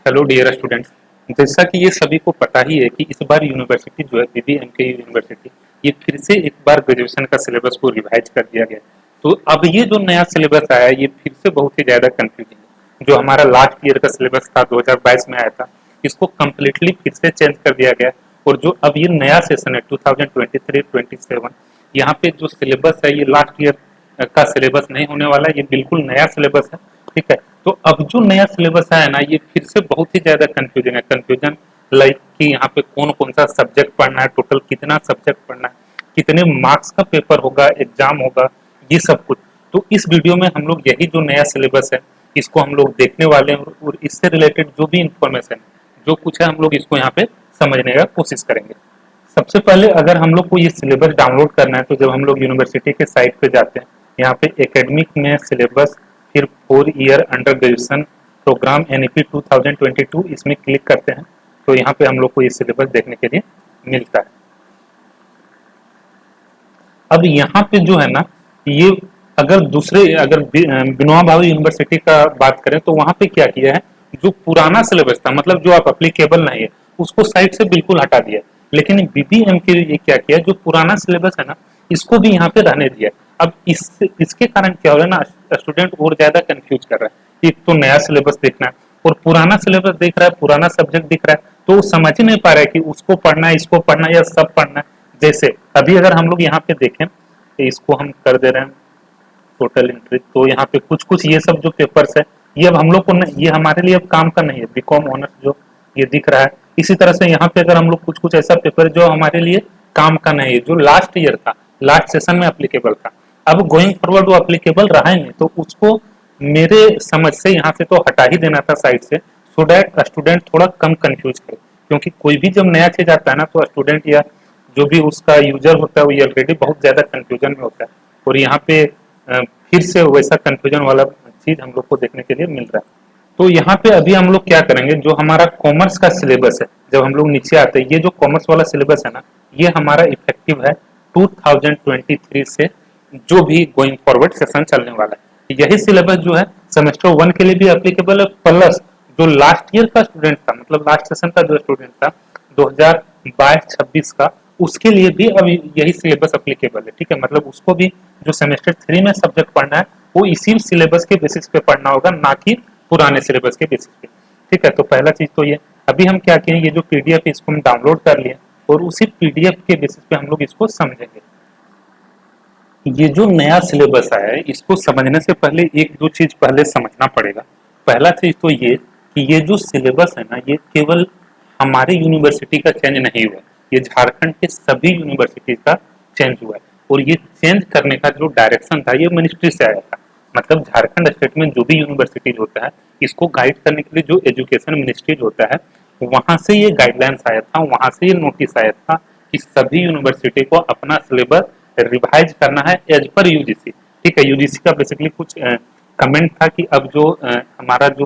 Hello dear students. जैसा कि ये सभी को पता ही है कि इस बार यूनिवर्सिटी जो है बीबीएमके यूनिवर्सिटी ये फिर से एक बार ग्रेजुएशन का सिलेबस को रिवाइज कर दिया गया। तो अब ये जो नया सिलेबस आया है ये फिर से बहुत ही ज़्यादा कंफ्यूजिंग है। जो हमारा लास्ट ईयर का सिलेबस था 2022 में आया था, इसको कम्प्लीटली फिर से चेंज कर दिया गया। और जो अब ये नया सेशन है 2023-27, यहाँ पे जो सिलेबस है ये लास्ट ईयर का सिलेबस नहीं होने वाला है, ये बिल्कुल नया सिलेबस है। ठीक है, तो अब जो नया सिलेबस है ना ये फिर से बहुत ही ज्यादा कंफ्यूजन है। कंफ्यूजन लाइक कि यहाँ पे कौन कौन सा सब्जेक्ट पढ़ना है, टोटल कितना सब्जेक्ट पढ़ना है, कितने मार्क्स का पेपर होगा, एग्जाम होगा, ये सब कुछ। तो इस वीडियो में हम लोग यही जो नया सिलेबस है इसको हम लोग देखने वाले हैं और इससे रिलेटेड जो भी इंफॉर्मेशन जो कुछ है हम लोग इसको यहाँ पे समझने का कोशिश करेंगे। सबसे पहले अगर हम लोग को ये सिलेबस डाउनलोड करना है तो जब हम लोग यूनिवर्सिटी के साइट पे जाते हैं, यहाँ पे एकेडमिक में सिलेबस, फिर 4 year under graduation programme NEP 2022, इसमें क्लिक करते हैं तो यहाँ पे हम लोग को ये सिलेबस देखने के लिए मिलता है। अब यहाँ पे जो है ना ये अगर विनोबा भावे यूनिवर्सिटी का बात करें तो वहाँ पे क्या किया है, जो पुराना सिलेबस था मतलब जो आप अप्लीकेबल नहीं है उसको साइट से बिल्कुल हटा दिया। लेकिन बीबीएम के ये क्या किया, जो पुराना सिलेबस है ना इसको भी यहाँ पे रहने दिया। अब इसके कारण क्या हो रहा है ना, स्टूडेंट और ज्यादा कंफ्यूज कर रहा है। एक तो नया सिलेबस देखना है और पुराना सिलेबस देख रहा है, पुराना सब्जेक्ट दिख रहा है, तो वो समझ ही नहीं पा रहा है कि उसको पढ़ना है, इसको पढ़ना है या सब पढ़ना है। जैसे अभी अगर हम लोग यहाँ पे देखें तो इसको हम कर दे रहे हैं टोटल एंट्री, तो यहाँ पे कुछ कुछ ये सब जो पेपर्स है ये अब हम लोग को ये हमारे लिए अब काम का नहीं है। बीकॉम ऑनर्स जो ये दिख रहा है, इसी तरह से यहाँ पे अगर हम लोग कुछ कुछ ऐसा पेपर जो हमारे लिए काम का नहीं है, जो लास्ट ईयर था, लास्ट सेशन में अप्लीकेबल था, अब गोइंग फॉरवर्ड वो अप्लीकेबल रहा ही नहीं, तो उसको मेरे समझ से यहाँ से तो हटा ही देना था साइड से, सो डैट स्टूडेंट थोड़ा कम कंफ्यूज करे। क्योंकि कोई भी जब नया चीज आता है ना तो स्टूडेंट या जो भी उसका यूजर होता है वो ऑलरेडी बहुत ज्यादा कंफ्यूजन में होता है। और यहाँ पे फिर से वैसा कंफ्यूजन वाला चीज हम लोग को देखने के लिए मिल रहा है। तो यहाँ पे अभी हम लोग क्या करेंगे, जो हमारा कॉमर्स का सिलेबस है, जब हम लोग नीचे आते हैं, ये जो कॉमर्स वाला सिलेबस है ना ये हमारा इफेक्टिव है 2023 से, जो भी गोइंग फॉरवर्ड सेशन चलने वाला है। यही सिलेबस जो है सेमेस्टर 1 के लिए भी एप्लीकेबल है, प्लस जो लास्ट ईयर का स्टूडेंट था, मतलब लास्ट सेशन का जो स्टूडेंट था 2022-26 का, उसके लिए भी अब यही सिलेबस एप्लीकेबल है। ठीक है, मतलब उसको भी जो सेमेस्टर 3 में सब्जेक्ट पढ़ना है वो इसी सिलेबस के बेसिस पे पढ़ना होगा, ना कि पुराने सिलेबस के बेसिस पे। ठीक है, तो पहला चीज तो ये। अभी हम क्या किए, ये जो पीडीएफ है इसको हम डाउनलोड कर लिए और उसी पीडीएफ के बेसिस पे हम लोग इसको समझेंगे। ये जो नया सिलेबस आया है इसको समझने से पहले एक दो चीज पहले समझना पड़ेगा। पहला चीज तो ये कि ये जो सिलेबस है ना ये केवल हमारे यूनिवर्सिटी का चेंज नहीं हुआ, ये झारखंड के सभी यूनिवर्सिटी का चेंज हुआ है। और ये चेंज करने का जो डायरेक्शन था ये मिनिस्ट्री से आया था। मतलब झारखंड स्टेट में जो भी यूनिवर्सिटीज होता है इसको गाइड करने के लिए जो एजुकेशन मिनिस्ट्रीज होता है वहां से ये गाइडलाइंस आया था, वहां से ये नोटिस आया था कि सभी यूनिवर्सिटी को अपना सिलेबस रिवाइज करना है एज पर यूजीसी। ठीक है, यूजीसी का बेसिकली कुछ कमेंट था कि अब जो हमारा जो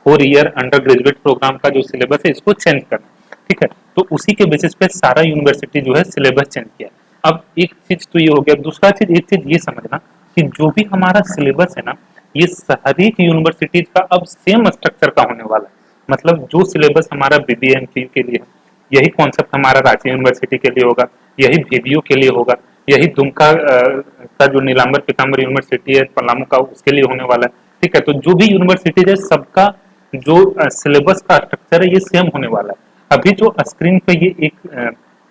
4 ईयर अंडर ग्रेजुएट प्रोग्राम का जो सिलेबस है इसको चेंज करना। ठीक है, तो उसी के बेसिस पे सारा यूनिवर्सिटी जो है सिलेबस चेंज किया। अब एक चीज तो ये हो गया, दूसरा चीज एक चीज ये समझना कि जो भी हमारा सिलेबस है ना ये हर एक यूनिवर्सिटीज का अब सेम स्ट्रक्चर का होने वाला है। मतलब जो सिलेबस हमारा बीबीएमके के लिए है यही कॉन्सेप्ट हमारा रांची यूनिवर्सिटी के लिए होगा, यही बीबीयू के लिए होगा, यही दुमका का जो नीलांबर पीताम्बर यूनिवर्सिटी है पलामू का उसके लिए होने वाला है। ठीक है, तो जो भी यूनिवर्सिटीज है सबका जो सिलेबस का स्ट्रक्चर है ये सेम होने वाला है। अभी जो स्क्रीन पे ये एक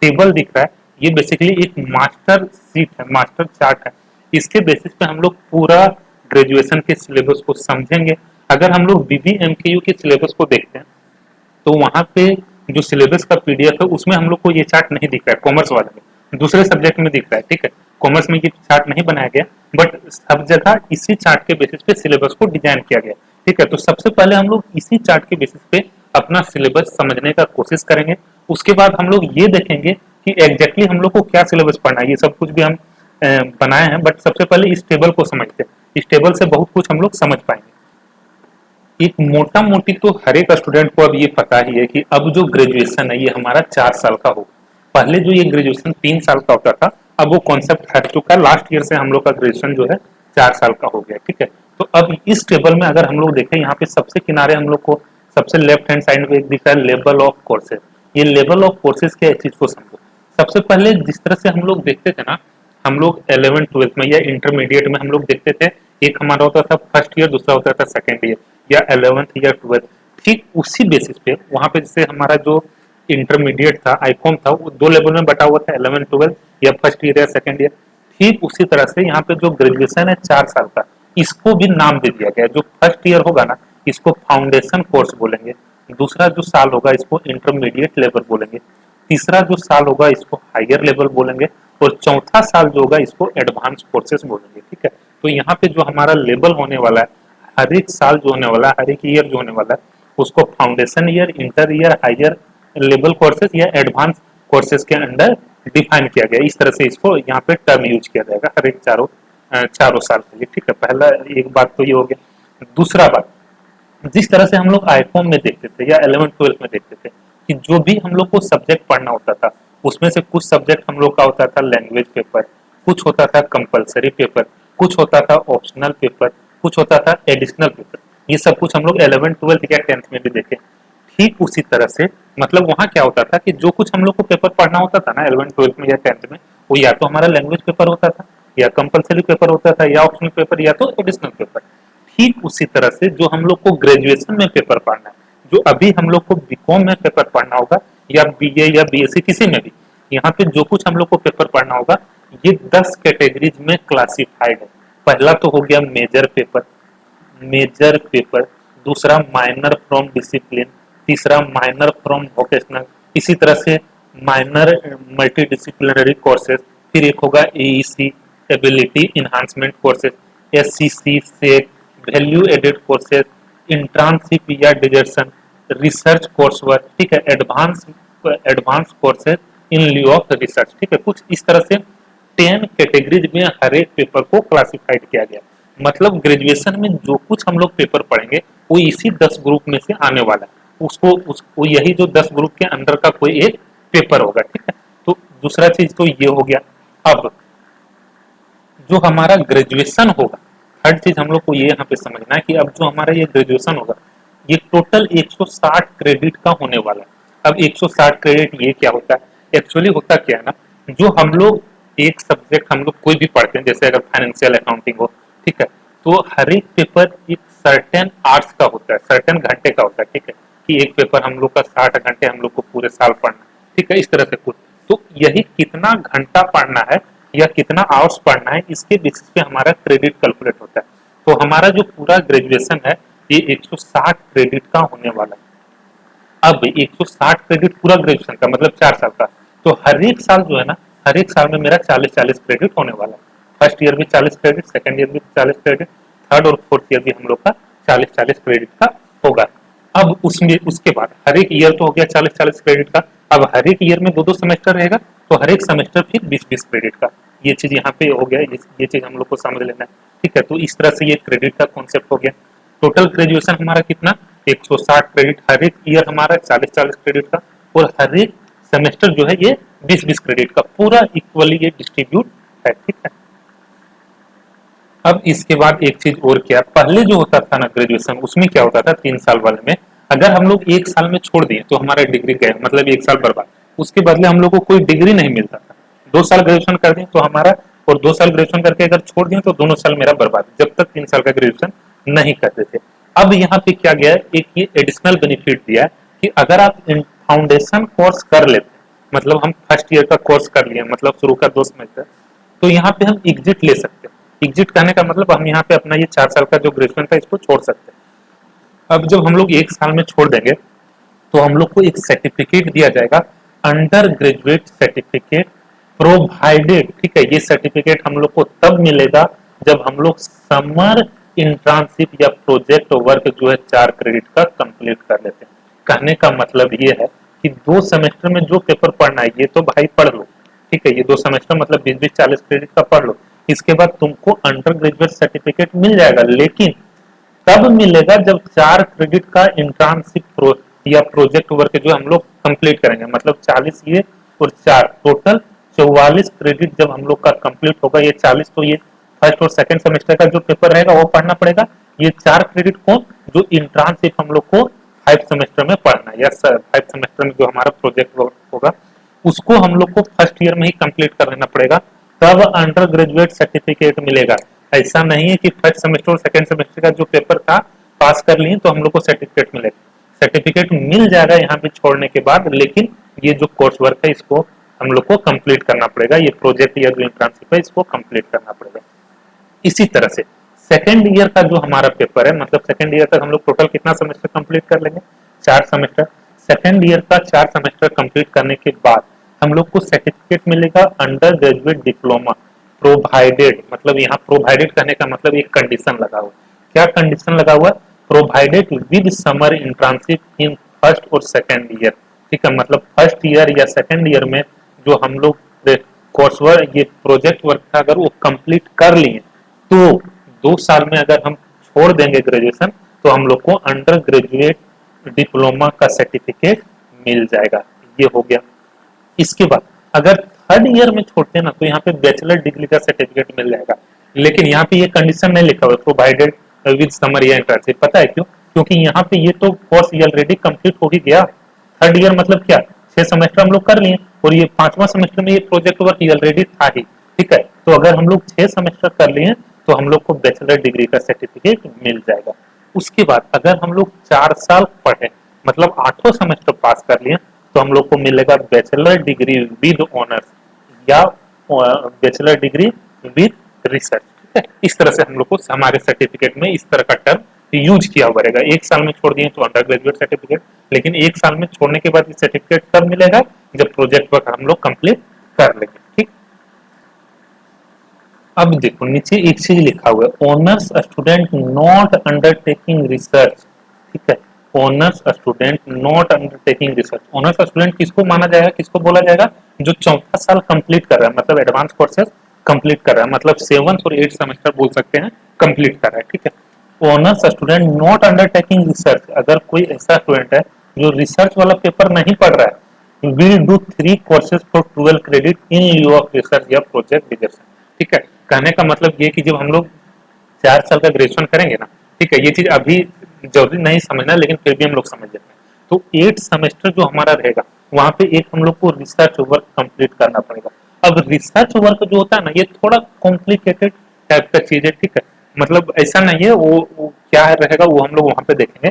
टेबल दिख रहा है ये बेसिकली एक मास्टर सीट है, मास्टर चार्ट है। इसके बेसिस पे हम लोग पूरा ग्रेजुएशन के सिलेबस को समझेंगे। अगर हम लोग बीबीएमकेयू के सिलेबस को देखते हैं तो वहां पे जो सिलेबस का पीडीएफ है उसमें हम लोग को ये चार्ट नहीं दिख रहा है, कॉमर्स वाले में दूसरे सब्जेक्ट में दिख रहा है। ठीक है, कॉमर्स में ये चार्ट नहीं बनाया गया, बट सब जगह इसी चार्ट के बेसिस पे सिलेबस को डिजाइन किया गया। ठीक है, तो सबसे पहले हम लोग इसी चार्ट के बेसिस पे अपना सिलेबस समझने का कोशिश करेंगे। उसके बाद हम लोग ये देखेंगे कि एग्जैक्टली हम लोग को क्या सिलेबस पढ़ना है। ये सब कुछ भी हम बनाए हैं, बट सबसे पहले इस टेबल को समझते हैं। इस टेबल से बहुत कुछ हम लोग समझ पाएंगे। एक मोटा मोटी तो हर एक स्टूडेंट को अब ये पता ही है कि अब जो ग्रेजुएशन है ये हमारा 4 साल का होगा। पहले जो ये ग्रेजुएशन 3 साल का होता था अब वो कॉन्सेप्ट हट चुका है। लास्ट ईयर से हम लोग का ग्रेजुएशन जो है 4 साल का हो गया। ठीक है, तो अब इस टेबल में अगर हम लोग देखें यहाँ पे सबसे किनारे हम लोग को सबसे लेफ्ट हैंड साइड में एक दिख रहा है लेवल ऑफ कोर्सेज। ये लेवल ऑफ कोर्सेज क्या चीज को समझो। सबसे पहले जिस तरह से हम लोग देखते थे ना, हम लोग 11th 12th में या इंटरमीडिएट में हम लोग देखते थे, एक हमारा होता था फर्स्ट ईयर, दूसरा होता था सेकेंड ईयर या 11th या 12th। ठीक उसी बेसिस पे वहां पे जैसे हमारा जो इंटरमीडिएट था, आईकॉम था, वो दो लेवल में बटा हुआ था, 11th 12th या फर्स्ट ईयर या सेकेंड ईयर। ठीक उसी तरह से यहाँ पे जो ग्रेजुएशन है 4 साल का, इसको भी नाम दे दिया गया है। जो फर्स्ट ईयर होगा ना, इसको फाउंडेशन कोर्स बोलेंगे, दूसरा जो साल होगा इसको इंटरमीडिएट लेवल बोलेंगे, तीसरा जो साल होगा इसको हायर लेवल बोलेंगे, और चौथा साल जो होगा इसको एडवांस कोर्सेज बोलेंगे। ठीक है, तो यहाँ पे जो हमारा लेवल होने वाला है, हर एक साल जो होने वाला है, हर एक ईयर जो होने वाला है, उसको foundation year, inter year, higher level courses या एडवांस कोर्सेज के अंडर डिफाइन किया गया। इस तरह से इसको यहाँ पे टर्म यूज किया जाएगा हर एक चारों साल के लिए। ठीक है, पहला एक बात तो ये हो गया। दूसरा बात, जिस तरह से हम लोग आईकॉम में देखते थे या 11th 12th में देखते थे कि जो भी हम लोग को सब्जेक्ट पढ़ना होता था, उसमें से कुछ सब्जेक्ट हम लोग का होता था लैंग्वेज पेपर, कुछ होता था कंपलसरी पेपर, कुछ होता था ऑप्शनल पेपर, कुछ होता था एडिशनल पेपर। ये सब कुछ हम लोग 11th 12th या 10th में भी देखे। ठीक उसी तरह से मतलब वहाँ क्या होता था कि जो कुछ हम लोग को पेपर पढ़ना होता था ना 11th 12th में या 10th में, वो या तो हमारा लैंग्वेज पेपर होता था, या कंपलसरी पेपर होता था, या ऑप्शनल पेपर, या तो एडिशनल पेपर। ठीक उसी तरह से जो हम लोग को ग्रेजुएशन में पेपर पढ़ना है, जो अभी हम लोग को बीकॉम में पेपर पढ़ना होगा या बीए या बीएससी किसी में भी, यहाँ पे जो कुछ हम लोग को पेपर पढ़ना होगा, ये 10 कैटेगरीज में क्लासिफाइड है। पहला तो हो गया मेजर पेपर, दूसरा माइनर फ्रॉम डिसिप्लिन, तीसरा माइनर फ्रॉम वोकेशनल, इसी तरह से माइनर मल्टी डिसिप्लिनरी कोर्सेज, फिर एक होगा AEC ability enhancement courses, SCC sec value added courses, internship या डिजर्शन, रिसर्च कोर्स वर्क। ठीक है, advance courses in lieu of research. ठीक है, कुछ इस तरह से 10 कैटेगरीज में हर एक पेपर को क्लासिफाइड किया गया। मतलब ग्रेजुएशन में जो कुछ हम लोग पेपर पढ़ेंगे वो इसी 10 ग्रुप में से आने वाला है, उसको यही जो 10 ग्रुप के अंदर का कोई एक पेपर होगा। ठीक है, तो दूसरा चीज तो ये हो गया। अब जो हमारा ग्रेजुएशन होगा, हर चीज हम लोग को ये यहाँ पे समझना है कि अब जो हमारा ये ग्रेजुएशन होगा, ये टोटल 160 क्रेडिट का होने वाला है। अब 160 क्रेडिट ये क्या होता है, एक्चुअली होता क्या है ना, जो हम लोग एक सब्जेक्ट हम लोग कोई भी पढ़ते हैं, जैसे अगर फाइनेंशियल अकाउंटिंग हो, ठीक है, तो हर एक पेपर एक सर्टेन आवर्स का होता है, सर्टेन घंटे का होता है। ठीक है, कि एक पेपर हम लोग का 60 घंटे हम लोग को पूरे साल पढ़ना है। ठीक है, इस तरह से कुछ, तो यही कितना घंटा पढ़ना है या कितना आवर्स पढ़ना है, इसके बेसिस पे हमारा क्रेडिट कैलकुलेट होता है। तो हमारा जो पूरा ग्रेजुएशन है ये 160 क्रेडिट का होने वाला है। अब 160 क्रेडिट पूरा ग्रेजुएशन का मतलब 4 साल का, तो हर एक साल जो है ना, हर एक साल में मेरा 40-40 क्रेडिट होने वाला है। फर्स्ट ईयर भी 40 क्रेडिट, सेकेंड ईयर भी 40 क्रेडिट, थर्ड और फोर्थ ईयर भी हम लोग का 40-40 क्रेडिट का होगा। अब उसमें उसके बाद हर एक ईयर तो हो गया 40-40 क्रेडिट का। अब हर एक ईयर में 2-2 सेमेस्टर रहेगा, तो हर एक सेमेस्टर फिर 20-20 क्रेडिट का। ये चीज यहाँ पे हो गया, ये चीज हम लोग को समझ लेना है। ठीक है, तो इस तरह से ये क्रेडिट का कॉन्सेप्ट हो गया। टोटल ग्रेजुएशन हमारा कितना, 160 क्रेडिट, हर एक ईयर हमारा 40-40 क्रेडिट का, और हर एक सेमेस्टर जो है ये 20-20 क्रेडिट का, पूरा इक्वली ये डिस्ट्रीब्यूट है। ठीक है, अब इसके बाद एक चीज और क्या, पहले जो होता था ना ग्रेजुएशन, उसमें क्या होता था 3 साल वाले में, अगर हम लोग 1 साल में छोड़ दिए तो हमारा डिग्री गया, मतलब 1 साल बर्बाद, उसके बदले हम लोग को कोई डिग्री नहीं मिलता था। 2 साल ग्रेजुएशन कर दिए तो हमारा, और 2 साल ग्रेजुएशन करके अगर छोड़ दिए तो दोनों साल मेरा बर्बाद, जब तक 3 साल का ग्रेजुएशन नहीं करते थे। अब यहाँ पे क्या गया, एक ये एडिशनल बेनिफिट दिया है कि अगर आप फाउंडेशन कोर्स कर लेते, मतलब हम फर्स्ट ईयर का कोर्स कर लिए, मतलब शुरू का 2 सेमेस्टर, तो यहाँ पे हम एग्जिट ले सकते हैं। एग्जिट करने का मतलब हम यहाँ पे अपना ये 4 साल का जो ग्रेजुएशन था इसको छोड़ सकते हैं। अब जब हम लोग 1 साल में छोड़ देंगे तो हम लोग को एक सर्टिफिकेट दिया जाएगा, अंडर ग्रेजुएट सर्टिफिकेट प्रोवाइडेड। ठीक है, ये सर्टिफिकेट हम लोग को तब मिलेगा जब हम लोग समर इंटर्नशिप या प्रोजेक्ट वर्क जो है 4 क्रेडिट का कंप्लीट कर लेते हैं। कहने का मतलब ये है कि 2 सेमेस्टर में जो पेपर पढ़ना है ये तो भाई पढ़ लो। ठीक है, ये 2 सेमेस्टर मतलब 20-40 क्रेडिट का पढ़ लो, इसके बाद तुमको अंडर ग्रेजुएट सर्टिफिकेट मिल जाएगा, लेकिन तब मिलेगा जब 4 क्रेडिट का इंटर्नशिप या प्रोजेक्ट वर्क जो हम लोग कंप्लीट करेंगे, मतलब 40 ये और 4 टोटल 44 क्रेडिट जब हम लोग का कंप्लीट होगा। ये 40 तो ये फर्स्ट और सेकंड सेमेस्टर का जो पेपर रहेगा वो पढ़ना पड़ेगा, ये 4 क्रेडिट कौन, जो इंटर्नशिप हम लोग को 5 सेमेस्टर में पढ़ना है या 5 सेमेस्टर में जो हमारा प्रोजेक्ट वर्क होगा उसको हम लोग को फर्स्ट ईयर में ही कंप्लीट कर लेना पड़ेगा, तब अंडर ग्रेजुएट सर्टिफिकेट मिलेगा। ऐसा नहीं है कि फर्स्ट सेमेस्टर और सेकंड सेमेस्टर का जो पेपर था पास कर लिए तो हम लोग को सर्टिफिकेट मिलेगा। सर्टिफिकेट मिल जाएगा यहाँ पे छोड़ने के बाद, लेकिन ये जो कोर्स वर्क है इसको हम लोग को कंप्लीट करना पड़ेगा, ये प्रोजेक्ट या जो इंटर्नशिप है इसको कंप्लीट करना पड़ेगा। इसी तरह से सेकेंड ईयर का जो हमारा पेपर है, मतलब सेकेंड ईयर तक हम लोग टोटल कितना सेमेस्टर कंप्लीट कर लेंगे, 4 सेमेस्टर। सेकेंड ईयर का 4 सेमेस्टर कंप्लीट करने के बाद हम लोग को सर्टिफिकेट मिलेगा अंडर ग्रेजुएट डिप्लोमा प्रोवाइडेड, मतलब यहाँ प्रोवाइडेड करने का मतलब एक कंडीशन लगा हुआ। क्या कंडीशन लगा हुआ? Provided with summer internship in first और सेकेंड ईयर। ठीक है, मतलब फर्स्ट ईयर या सेकेंड ईयर में जो हम लोग कोर्स वर्क ये प्रोजेक्ट वर्क था अगर वो कंप्लीट कर लिए तो 2 साल में अगर हम छोड़ देंगे ग्रेजुएशन तो हम लोग को अंडर ग्रेजुएट डिप्लोमा का सर्टिफिकेट मिल जाएगा। ये हो गया। इसके बाद अगर थर्ड ईयर में छोड़ते हैं ना तो यहाँ पे बैचलर डिग्री का सर्टिफिकेट मिल जाएगा, लेकिन यहाँ पे ये कंडीशन नहीं लिखा हुआ प्रोवाइडेड विद समर या इंटर्नशिप। पता है क्यों? क्योंकि यहाँ पे ये तो कोर्स ऑलरेडी कंप्लीट हो ही गया। थर्ड ईयर मतलब क्या, 6 सेमेस्टर हम लोग कर लिए और ये 5वां सेमेस्टर में ये प्रोजेक्ट वर्क ऑलरेडी था ही। ठीक है, तो अगर हम लोग 6 सेमेस्टर कर लिए तो हम लोग को बैचलर डिग्री का सर्टिफिकेट मिल जाएगा। उसके बाद अगर हम लोग 4 साल पढ़े मतलब 8 सेमेस्टर पास कर लिए तो हम लोग को मिलेगा बैचलर डिग्री विद ऑनर्स या बैचलर डिग्री विद रिसर्च। ठीक है, इस तरह से हम लोग को हमारे सर्टिफिकेट में इस तरह का टर्म यूज किया हुआ रहेगा। 1 साल में छोड़ दिए तो अंडर ग्रेजुएट सर्टिफिकेट, लेकिन 1 साल में छोड़ने के बाद ये सर्टिफिकेट तब मिलेगा जब प्रोजेक्ट वर्क हम लोग कंप्लीट कर लेंगे। ठीक, अब देखो नीचे एक चीज लिखा हुआ है, honours student not undertaking research. ठीक है, honours student not undertaking research. Honours student किसको माना जाएगा, किसको बोला जाएगा? जो 4था साल कंप्लीट कर रहा है, मतलब एडवांस कोर्सेज कंप्लीट कर रहा है, मतलब 7th और 8th सेमेस्टर बोल सकते हैं कंप्लीट कर रहा है। ठीक है, honours student not undertaking research. अगर कोई ऐसा स्टूडेंट है जो रिसर्च वाला पेपर नहीं पढ़ रहा है, will do 3 courses for 12 credit in lieu of research या प्रोजेक्ट डिस्कशन। ठीक है, कहने का मतलब ये कि जब हम लोग 4 साल का ग्रेजुएशन करेंगे ना, ठीक है, ये चीज अभी जरूरी नहीं समझना लेकिन फिर भी हम लोग समझ लेते हैं। तो 8 सेमेस्टर जो हमारा रहेगा वहां पे एक हम लोग को रिसर्च वर्क कंप्लीट करना पड़ेगा। अब रिसर्च वर्क जो होता है ना ये थोड़ा कॉम्प्लिकेटेड टाइप का चीज है। ठीक है, मतलब ऐसा नहीं है वो क्या रहेगा वो हम लोग वहां पे देखेंगे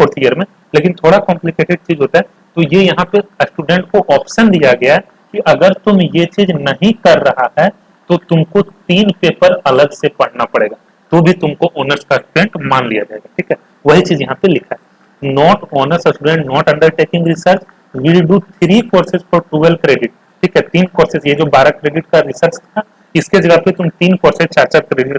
4th ईयर में, लेकिन थोड़ा कॉम्प्लिकेटेड चीज होता है। तो ये यहाँ पे स्टूडेंट को ऑप्शन दिया गया है कि अगर तुम ये चीज नहीं कर रहा है तो तुमको 3 पेपर अलग से पढ़ना पड़ेगा, तो भी तुमको ऑनर्स का स्टूडेंट मान लिया जाएगा। ठीक है, वही चीज यहाँ पे लिखा है, not honours student not undertaking research will do 3 courses for 12 credit. ठीक है, 3 कोर्सेज, ये जो 12 क्रेडिट का रिसर्च था इसके जगह पे तुम 3 कोर्सेज 4-4 क्रेडिट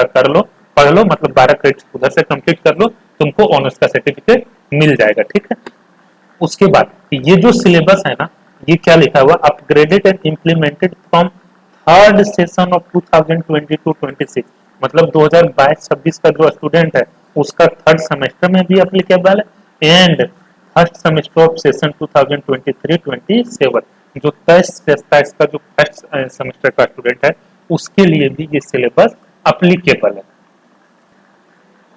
कर लो, पढ़ लो, मतलब 12 क्रेडिट उधर से कंप्लीट कर लो, तुमको ऑनर्स का सर्टिफिकेट मिल जाएगा। ठीक है, उसके बाद ये जो सिलेबस है ना ये क्या लिखा हुआ, upgraded and implemented from third session of 2022-26, मतलब 2022-26 का जो स्टूडेंट है उसका थर्ड सेमेस्टर में भी एप्लीकेबल है and first semester of session 2023-27 जो 23-27 का जो फर्स्ट सेमेस्टर का स्टूडेंट है उसके लिए भी ये सिलेबस एप्लीकेबल है।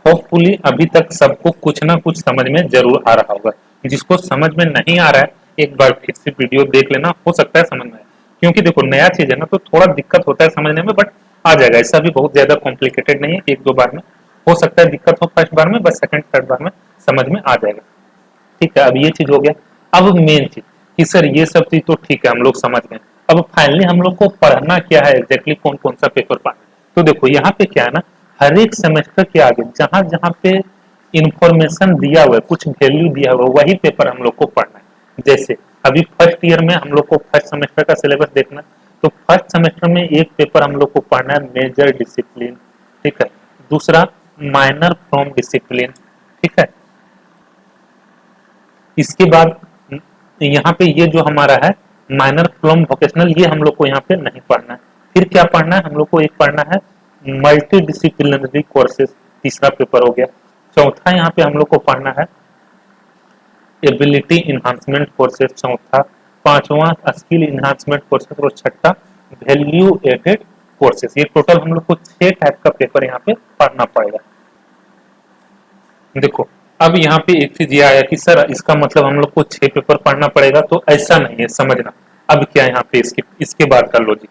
होपफुली अभी तक सबको कुछ ना कुछ समझ में जरूर आ रहा होगा। जिसको समझ में नहीं आ रहा है एक बार फिर से वीडियो देख लेना, हो सकता है समझ में आए, क्योंकि देखो नया चीज है ना तो थोड़ा दिक्कत होता है समझने में, बट आ जाएगा। ऐसा भी बहुत ज्यादा कॉम्प्लिकेटेड नहीं है, 1-2 बार में हो सकता है दिक्कत हो, फर्स्ट बार में, बस सेकंड थर्ड बार में समझ में आ जाएगा। ठीक है, अब ये चीज हो गया। अब मेन चीज कि सर ये सब चीज तो ठीक है हम लोग समझ गए, अब फाइनली हम लोग को पढ़ना क्या है, एग्जैक्टली कौन कौन सा पेपर पढ़ना। तो देखो यहाँ पे क्या है ना, हर एक सेमेस्टर के आगे जहां जहां पे इंफॉर्मेशन दिया हुआ है, कुछ वैल्यू दिया हुआ है, वही पेपर हम लोग को पढ़ना है। जैसे अभी फर्स्ट ईयर में हम लोग को फर्स्ट सेमेस्टर का सिलेबस देखना, तो फर्स्ट सेमेस्टर में एक पेपर हम लोग को पढ़ना है मेजर डिसिप्लिन। ठीक है, दूसरा माइनर फ्रॉम डिसिप्लिन। ठीक है, इसके बाद यहाँ पे ये जो हमारा है माइनर फ्रॉम वोकेशनल, ये हम लोग को यहाँ पे नहीं पढ़ना है। फिर क्या पढ़ना है हम लोग को, एक पढ़ना है मल्टी डिसिप्लिनरी कोर्सेज, तीसरा पेपर हो गया। चौथा यहाँ पे हम लोग को पढ़ना है एबिलिटी इन्हांसमेंट कोर्सेज, चौथा। पांचवा स्किल इन्हांसमेंट कोर्सेज और छठा वैल्यू एडेड कोर्सेज। ये टोटल हम लोग को 6 टाइप का पेपर यहाँ पे पढ़ना पड़ेगा। देखो अब यहाँ पे एक चीज ये आया कि सर इसका मतलब हम लोग को 6 पेपर पढ़ना पड़ेगा, तो ऐसा नहीं है, समझना। अब क्या यहाँ पे इसके बाद का लॉजिक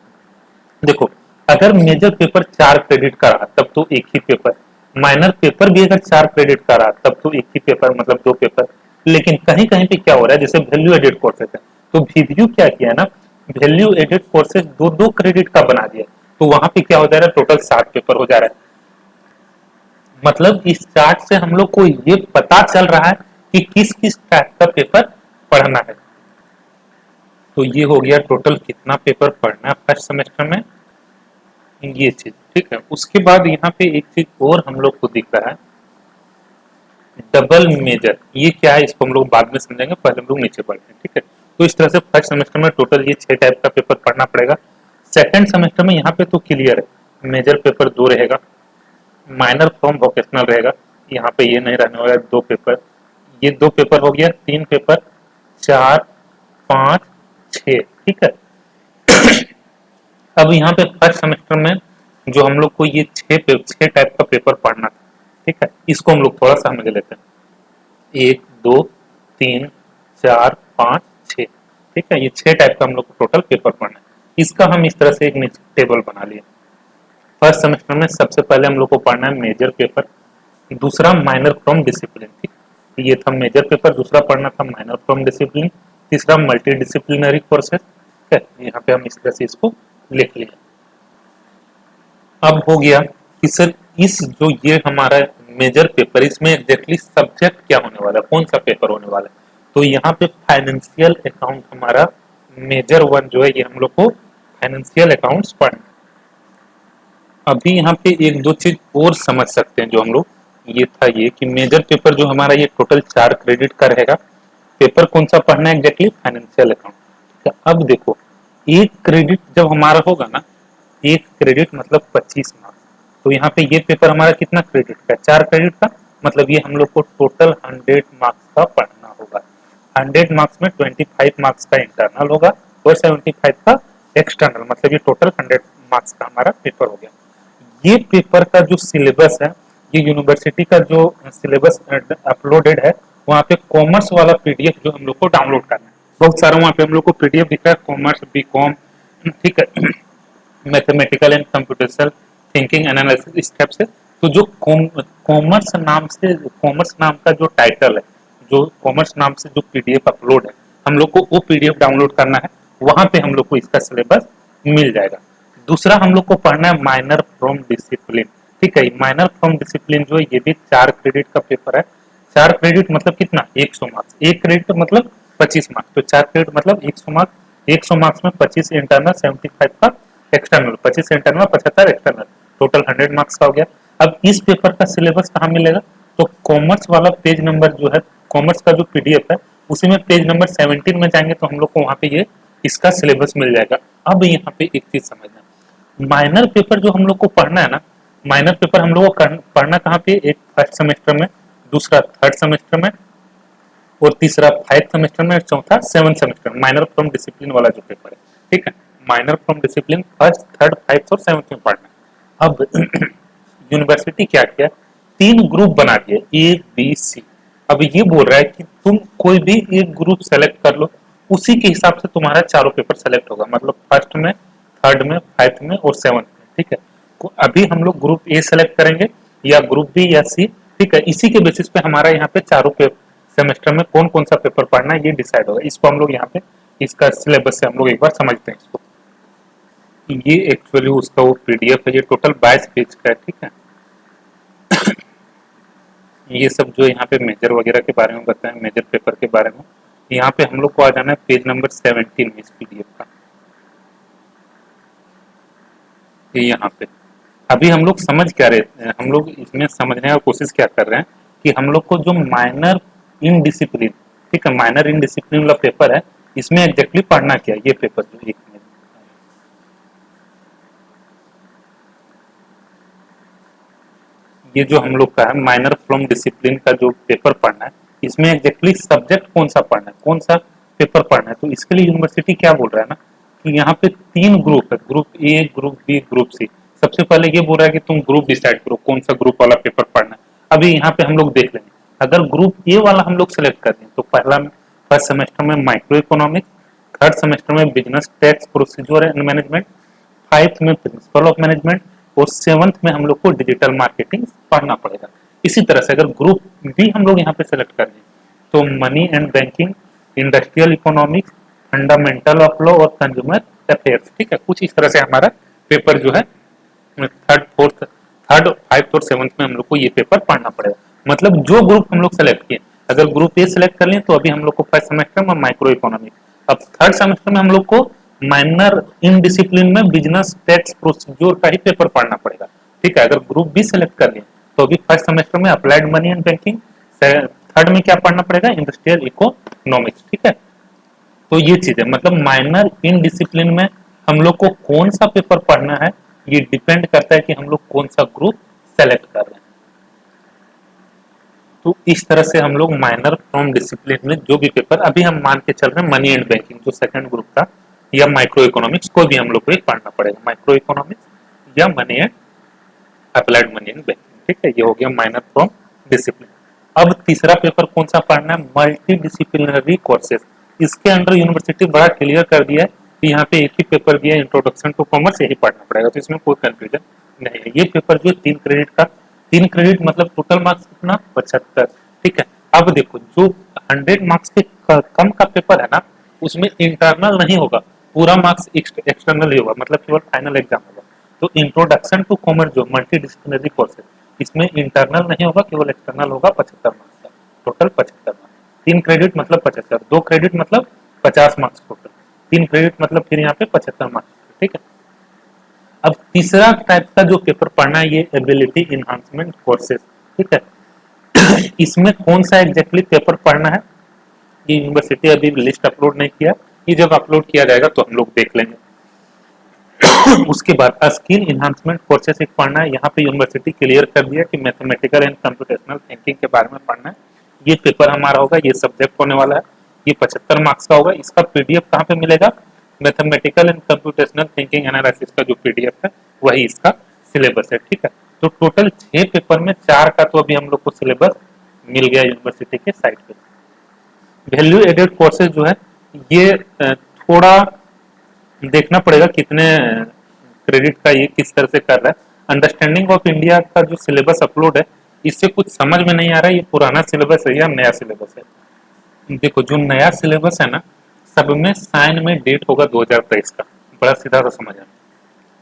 देखो। अगर मेजर पेपर 4 क्रेडिट का रहा तब तो एक ही पेपर, माइनर पेपर भी अगर 4 क्रेडिट का रहा तब तो एक ही पेपर, मतलब 2 पेपर। लेकिन कहीं कहीं पे क्या हो रहा है, जैसे वैल्यू एडेड कोर्सेज है, तो VBU क्या किया है ना, वैल्यू एडेड कोर्सेज 2-2 क्रेडिट का बना दिया। तो वहां पे क्या हो जा रहा है, टोटल 60 पेपर हो जा रहा है। मतलब इस चार्ट से हम लोग को ये पता चल रहा है कि किस किस टाइप का पेपर पढ़ना है। तो ये हो गया टोटल कितना पेपर पढ़ना है फर्स्ट सेमेस्टर में, ये चीज ठीक है। उसके बाद यहाँ पे एक चीज और हम लोग को दिख रहा है, डबल मेजर। ये क्या है इसको हम लोग बाद में समझेंगे, पहले हम लोग नीचे पढ़ते हैं, ठीक है। तो इस तरह से फर्स्ट सेमेस्टर में टोटल ये 6 टाइप का पेपर पढ़ना पड़ेगा। सेकंड सेमेस्टर में यहाँ पे तो क्लियर है, मेजर पेपर 2 रहेगा, माइनर फ्रॉम वोकेशनल रहेगा, यहाँ पे ये नहीं रहने वाला, 2 पेपर। ये 2 पेपर हो गया, 3 पेपर, 4, 5, 6, ठीक है। अब यहाँ पे फर्स्ट सेमेस्टर में जो हम लोग को ये 6 टाइप का पेपर पढ़ना था, ठीक है, इसको हम लोग थोड़ा सा समझ लेते हैं। 1, 2, 3, 4, 5, 6, ठीक है। ये 6 टाइप का हम लोग को टोटल पेपर पढ़ना है। इसका हम इस तरह से एक नीचे टेबल बना लिए। फर्स्ट सेमेस्टर में सबसे पहले हम लोग को पढ़ना है मेजर पेपर, दूसरा माइनर फ्रॉम डिसिप्लिन, ठीक। ये था मेजर पेपर, दूसरा पढ़ना था माइनर फ्रॉम डिसिप्लिन, तीसरा मल्टी डिसिप्लिनरी कोर्सेज, ठीक है। यहाँ पे हम इस तरह से इसको लिख लिए। अब हो गया कि सर इस जो ये हमारा मेजर पेपर, इसमें एग्जैक्टली सब्जेक्ट क्या होने वाला है, कौन सा पेपर होने वाला है। तो यहाँ पे फाइनेंशियल अकाउंट हमारा मेजर 1 जो है, ये हम लोग को फाइनेंशियल अकाउंट्स पढ़ना। अभी यहाँ पे एक दो चीज और समझ सकते हैं जो हम लोग, ये था ये कि मेजर पेपर जो हमारा ये टोटल 4 क्रेडिट का रहेगा, पेपर कौन सा पढ़ना है एग्जैक्टली, फाइनेंशियल अकाउंट। अब देखो, 1 क्रेडिट जब हमारा होगा ना, 1 क्रेडिट मतलब 25 मार्क्स। तो यहाँ पे ये पेपर हमारा कितना क्रेडिट का, 4 क्रेडिट का, मतलब ये हम लोग को टोटल 100 मार्क्स का पढ़ना होगा। 100 मार्क्स में 25 मार्क्स का इंटरनल होगा और 75 का एक्सटर्नल, मतलब ये टोटल 100 मार्क्स का हमारा पेपर हो गया। ये पेपर का जो सिलेबस है, ये यूनिवर्सिटी का जो सिलेबस अपलोडेड है, वहाँ पे कॉमर्स वाला पीडीएफ जो हम लोग को डाउनलोड करना है, बहुत सारा वहाँ पे हम लोग को पीडीएफ दिख रहा है, कॉमर्स, बीकॉम, ठीक है, mathematical and computational thinking analysis, इस टाइप से। तो जो कॉमर्स नाम से, कॉमर्स नाम का जो टाइटल है, जो कॉमर्स नाम से जो पीडीएफ अपलोड है, हम लोग को वो पीडीएफ डाउनलोड करना है, वहां पे हम लोग को इसका सिलेबस मिल जाएगा। दूसरा हम लोग को पढ़ना है माइनर फ्रॉम डिसिप्लिन, ठीक है। माइनर फ्रॉम डिसिप्लिन जो है ये भी 4 क्रेडिट का पेपर है। 4 क्रेडिट मतलब कितना, 100 मार्क्स। 1 क्रेडिट मतलब 25 मार्क्स, तो 4 क्रेडिट मतलब 100 मार्क्स। 100 मार्क्स में 25 इंटरनल, 75 का external, 25 internal, 75 external, total 100 marks का हो गया। अब इस पेपर का सिलेबस कहाँ मिलेगा, तो कॉमर्स वाला पेज नंबर जो है, कॉमर्स का जो पीडीएफ है, उसी में पेज नंबर 17 में जाएंगे तो हम लोग को वहां पे ये इसका सिलेबस मिल जाएगा। अब यहाँ पे एक चीज समझना, माइनर पेपर जो हम लोग को पढ़ना है ना, माइनर पेपर हम लोग को पढ़ना कहाँ पे, एक फर्स्ट सेमेस्टर में, दूसरा थर्ड सेमेस्टर में, और तीसरा 5th सेमेस्टर में, और चौथा 7th सेमेस्टर में, माइनर फ्रॉम डिसिप्लिन वाला जो पेपर है, ठीक है। Minor from discipline first, third, 5th और 7th में पढ़ना है। अब यूनिवर्सिटी क्या किया, 3 ग्रुप बना दिए, ए बी सी। अब ये बोल रहा है कि तुम कोई भी एक ग्रुप सेलेक्ट कर लो, उसी के हिसाब से तुम्हारा चारों पेपर सेलेक्ट होगा, मतलब फर्स्ट में, थर्ड में, 5th में और 7th में, ठीक है। अभी हम लोग ग्रुप ए सेलेक्ट करेंगे या ग्रुप बी या सी, ठीक है। इसी के बेसिस पे हमारा यहाँ पे चारों सेमेस्टर में कौन कौन सा पेपर पढ़ना है ये डिसाइड होगा। इसको हम लोग यहाँ पे इसका सिलेबस से हम लोग एक बार समझते हैं इसको। ये एक्चुअली उसका वो पीडीएफ है, ये टोटल 22 पेज का है, ठीक है। ये सब जो यहाँ पे मेजर वगैरह के बारे में बताएं, मेजर पेपर के बारे में, यहाँ पे हम लोग को आ जाना है पेज नंबर 17 में इस पीडीएफ का। ये यहाँ पे अभी हम लोग समझ क्या रहे, हम लोग इसमें समझने का कोशिश क्या कर रहे हैं कि हम लोग को जो माइनर इन डिसिप्लिन, ठीक है, माइनर इन डिसिप्लिन वाला पेपर है, इसमें एग्जैक्टली पढ़ना क्या है, ये पेपर जो एक में ये जो हम लोग का है माइनर फ्रॉम डिसिप्लिन का जो पेपर पढ़ना है, इसमें एग्जैक्टली सब्जेक्ट कौन सा पढ़ना है, कौन सा पेपर पढ़ना है। तो इसके लिए यूनिवर्सिटी क्या बोल रहा है ना कि यहाँ पे 3 ग्रुप है, group A, group B, group C. सबसे पहले ये बोल रहा है कि तुम ग्रुप डिसाइड करो कौन सा ग्रुप वाला पेपर पढ़ना है। अभी यहाँ पे हम लोग देख लेंगे, अगर ग्रुप ए वाला हम लोग सेलेक्ट करते हैं तो पहला फर्स्ट सेमेस्टर में माइक्रो इकोनॉमिक्स, थर्ड सेमेस्टर में business tax procedure and management, fifth में प्रिंसिपल ऑफ मैनेजमेंट और सेवंथ में हम लोग को डिजिटल मार्केटिंग पढ़ना पड़ेगा। इसी तरह से अगर ग्रुप बी हम लोग यहाँ पे सेलेक्ट कर लें तो money and banking, industrial economics, fundamental of law और कंज्यूमर अफेयर्स, ठीक है। कुछ इस तरह से हमारा पेपर जो है थर्ड फाइव्थ और सेवंथ में हम लोग को ये पेपर पढ़ना पड़ेगा। मतलब जो ग्रुप हम लोग सेलेक्ट किए, अगर ग्रुप ए सेलेक्ट कर लें तो अभी हम लोग को फर्स्ट सेमेस्टर में माइक्रो इकोनॉमिक्स, अब थर्ड सेमेस्टर में हम लोग को माइनर इन डिसिप्लिन में बिजनेस टैक्स प्रोसीजर का ही पेपर पढ़ना पड़ेगा, ठीक है। अगर ग्रुप बी सेलेक्ट कर लें तो अभी फर्स्ट सेमेस्टर में applied money and banking, third में क्या पढ़ना पड़ेगा, इंडस्ट्रियल इकोनॉमिक्स, ठीक है। तो ये चीज है, मतलब माइनर इन डिसिप्लिन में हम लोग को कौन सा पेपर पढ़ना है ये डिपेंड करता है कि हम लोग कौन सा ग्रुप सेलेक्ट कर रहे हैं। तो इस तरह से हम लोग माइनर फ्रॉम डिसिप्लिन में जो भी पेपर अभी हम मान के चल रहे हैं मनी एंड बैंकिंग जो सेकंड ग्रुप था, या माइक्रो इकोनॉमिक्स, कोई भी हम लोग को एक पढ़ना पड़ेगा, माइक्रो इकोनॉमिक्स या money and applied money and banking, ठीक है। ये हो गया माइनर फ्रॉम डिसिप्लिन। अब तीसरा पेपर कौन सा पढ़ना है, मल्टी डिसिप्लिनरी कोर्सेज। इसके अंडर यूनिवर्सिटी बड़ा क्लियर कर दिया है कि यहाँ पे एक ही पेपर दिया है, इंट्रोडक्शन टू कॉमर्स, यही पढ़ना पड़ेगा, तो इसमें कोई कंफ्यूजन नहीं है। ये पेपर जो 3 क्रेडिट का, 3 क्रेडिट मतलब टोटल मार्क्स कितना, 75, ठीक है। अब देखो जो 100 मार्क्स के कम का पेपर है ना, उसमें इंटरनल नहीं होगा, पूरा मार्क्स एक्सटर्नल ही होगा, मतलब केवल फाइनल एग्जाम होगा। तो इंट्रोडक्शन टू कॉमर्स जो मल्टी डिसिप्लिनरी कोर्स है, इसमें इंटरनल नहीं होगा, केवल एक्सटर्नल होगा 75 मार्क्स का, टोटल 75 मार्क्स। 3 क्रेडिट मतलब 75, 2 क्रेडिट मतलब 50 मार्क्स टोटल, 3 क्रेडिट मतलब फिर यहाँ पे 75 मार्क्स, ठीक है। अब तीसरा टाइप का जो पेपर पढ़ना है ये एबिलिटी इनहांसमेंट कोर्सेज, ठीक है। इसमें कौन सा एग्जैक्टली पेपर पढ़ना है ये यूनिवर्सिटी अभी लिस्ट अपलोड नहीं किया, ये जब अपलोड किया जाएगा तो हम लोग देख लेंगे। उसके बाद स्किल इनहांसमेंट कोर्सेस एक पढ़ना है, यहाँ पे यूनिवर्सिटी क्लियर कर दिया कि मैथमेटिकल एंड कंप्यूटेशनल थिंकिंग के बारे में पढ़ना है। ये पेपर हमारा होगा, ये सब्जेक्ट होने वाला है, ये 75 मार्क्स का होगा। इसका पीडीएफ कहाँ पे मिलेगा, mathematical and computational thinking analysis का जो पीडीएफ है वही इसका सिलेबस है, ठीक है। तो टोटल 6 पेपर में 4 का तो अभी हम लोग को सिलेबस मिल गया यूनिवर्सिटी के साइट पे। वैल्यू एडेड कोर्सेज जो है ये थोड़ा देखना पड़ेगा कितने क्रेडिट का ये किस तरह से कर रहा है। अंडरस्टैंडिंग ऑफ इंडिया का जो सिलेबस अपलोड है इससे कुछ समझ में नहीं आ रहा है, ये पुराना सिलेबस है या नया सिलेबस है। देखो जो नया सिलेबस है ना, सब में साइन में डेट होगा 2023 का, बड़ा सीधा सा समझ है।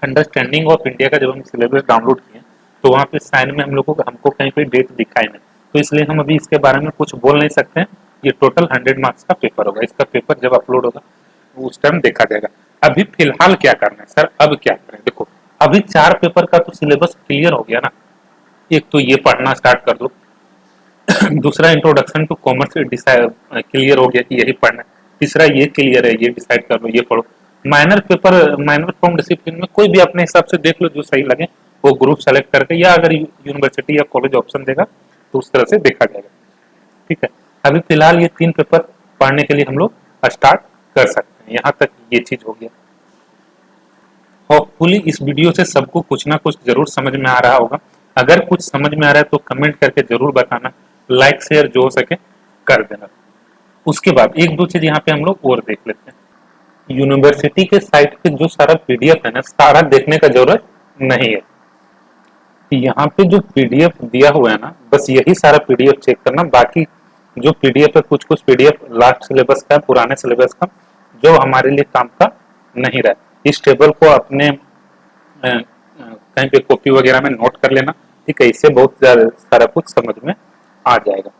अंडरस्टैंडिंग ऑफ इंडिया का जब हम सिलेबस डाउनलोड किए तो वहाँ पे साइन में हम लोग को हमको कहीं पे डेट दिखाई नहीं, तो इसलिए हम अभी इसके बारे में कुछ बोल नहीं सकते हैं। ये टोटल 100 मार्क्स का पेपर होगा, इसका पेपर जब अपलोड होगा उस टाइम देखा जाएगा। अभी फिलहाल क्या करना है सर, अब क्या करें, देखो अभी 4 पेपर का तो सिलेबस क्लियर हो गया ना, एक तो ये पढ़ना स्टार्ट कर दो, दूसरा इंट्रोडक्शन टू कॉमर्स क्लियर हो गया कि यही पढ़ना है, तीसरा ये क्लियर है, ये डिसाइड कर लो, ये पढ़ो। Minor paper, minor from discipline में कोई भी अपने हिसाब से देख लो जो सही लगे वो ग्रुप सेलेक्ट करके, या अगर यूनिवर्सिटी या कॉलेज ऑप्शन देगा तो उस तरह से देखा जाएगा, ठीक है। अभी फिलहाल ये 3 पेपर पढ़ने के लिए हम लोग स्टार्ट कर सकते हैं, यहाँ तक ये चीज हो गया। होपफुली इस वीडियो से सबको कुछ ना कुछ जरूर समझ में आ रहा होगा। अगर कुछ समझ में आ रहा है तो कमेंट करके जरूर बताना, लाइक शेयर जो हो सके कर देना। उसके बाद एक दो चीज यहाँ पे हम लोग और देख लेते हैं। यूनिवर्सिटी के साइट पे जो सारा पीडीएफ है ना, सारा देखने का जरूरत नहीं है। यहाँ पे जो पीडीएफ दिया हुआ है ना, बस यही सारा पीडीएफ चेक करना, बाकी जो पीडीएफ है कुछ कुछ पीडीएफ लास्ट सिलेबस का, पुराने सिलेबस का, जो हमारे लिए काम का नहीं रहा। इस टेबल को अपने कहीं पे कॉपी वगैरह में नोट कर लेना, ठीक है, इससे बहुत ज्यादा सारा कुछ समझ में आ जाएगा।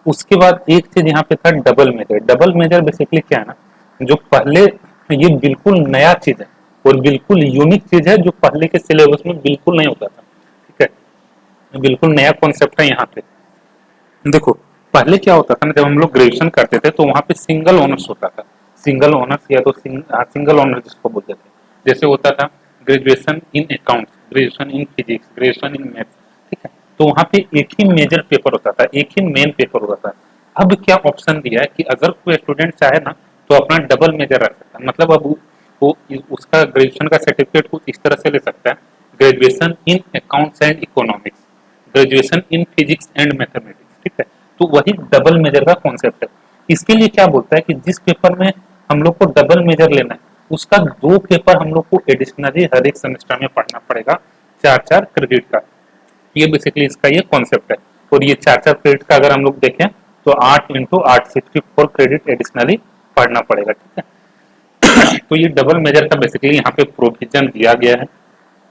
उसके बाद एक चीज यहाँ पे था double major. Double major basically क्या है ना, जो पहले, ये बिल्कुल नया चीज है और बिल्कुल यूनिक चीज है जो पहले के सिलेबस में बिल्कुल नहीं होता था, ठीक है, बिल्कुल नया कॉन्सेप्ट है यहाँ पे। देखो पहले क्या होता था ना, जब हम लोग ग्रेजुएशन करते थे तो वहाँ पे सिंगल ऑनर्स होता था, सिंगल ऑनर्स या तो सिंगल ऑनर्स जिसको बोलते थे, जैसे होता था graduation in accounts, graduation in physics, graduation in maths, ठीक है। तो वहाँ पे एक ही मेजर पेपर होता था, एक ही मेन पेपर होता था। अब क्या ऑप्शन दिया है कि अगर कोई स्टूडेंट चाहे ना तो अपना डबल मेजर रख सकता है, मतलब अब वो उसका ग्रेजुएशन का सर्टिफिकेट कुछ इस तरह से ले सकता है, graduation in accounts and economics, graduation in physics and mathematics, ठीक है। तो वही डबल मेजर का कॉन्सेप्ट है। इसके लिए क्या बोलता है कि जिस पेपर में हम लोग को डबल मेजर लेना है, उसका 2 पेपर हम लोग को एडिशनली हर एक सेमेस्टर में पढ़ना पड़ेगा, 4-4 क्रेडिट का। ये बेसिकली इसका ये कॉन्सेप्ट है। और ये 4-4 क्रेडिट का अगर हम लोग देखें तो 8 इंटू 8 64 क्रेडिट एडिशनली पढ़ना पड़ेगा, ठीक है। तो ये डबल मेजर का बेसिकली यहाँ पे प्रोविजन दिया गया है।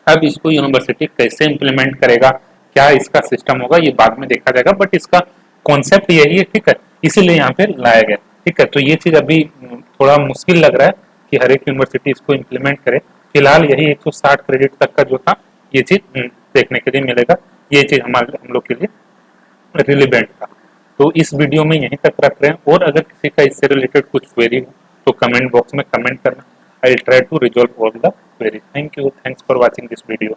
अब इसको यूनिवर्सिटी कैसे इम्प्लीमेंट करेगा, क्या इसका सिस्टम होगा, ये बाद में देखा जाएगा, बट इसका कॉन्सेप्ट यही है, ठीक है। इसीलिए यहाँ पे लाया गया, ठीक है। तो ये चीज अभी थोड़ा मुश्किल लग रहा है कि हर एक यूनिवर्सिटी इसको इम्प्लीमेंट करे। फिलहाल यही 160 क्रेडिट तक का जो था ये चीज देखने के लिए मिलेगा। ये चीज हम लोग के लिए रिलेवेंट था। तो इस वीडियो में यहीं तक रख रहे हैं, और अगर किसी का इससे रिलेटेड कुछ क्वेरी हो तो कमेंट बॉक्स में कमेंट करना। I will try to resolve all the query. Thank you, thanks for watching this video.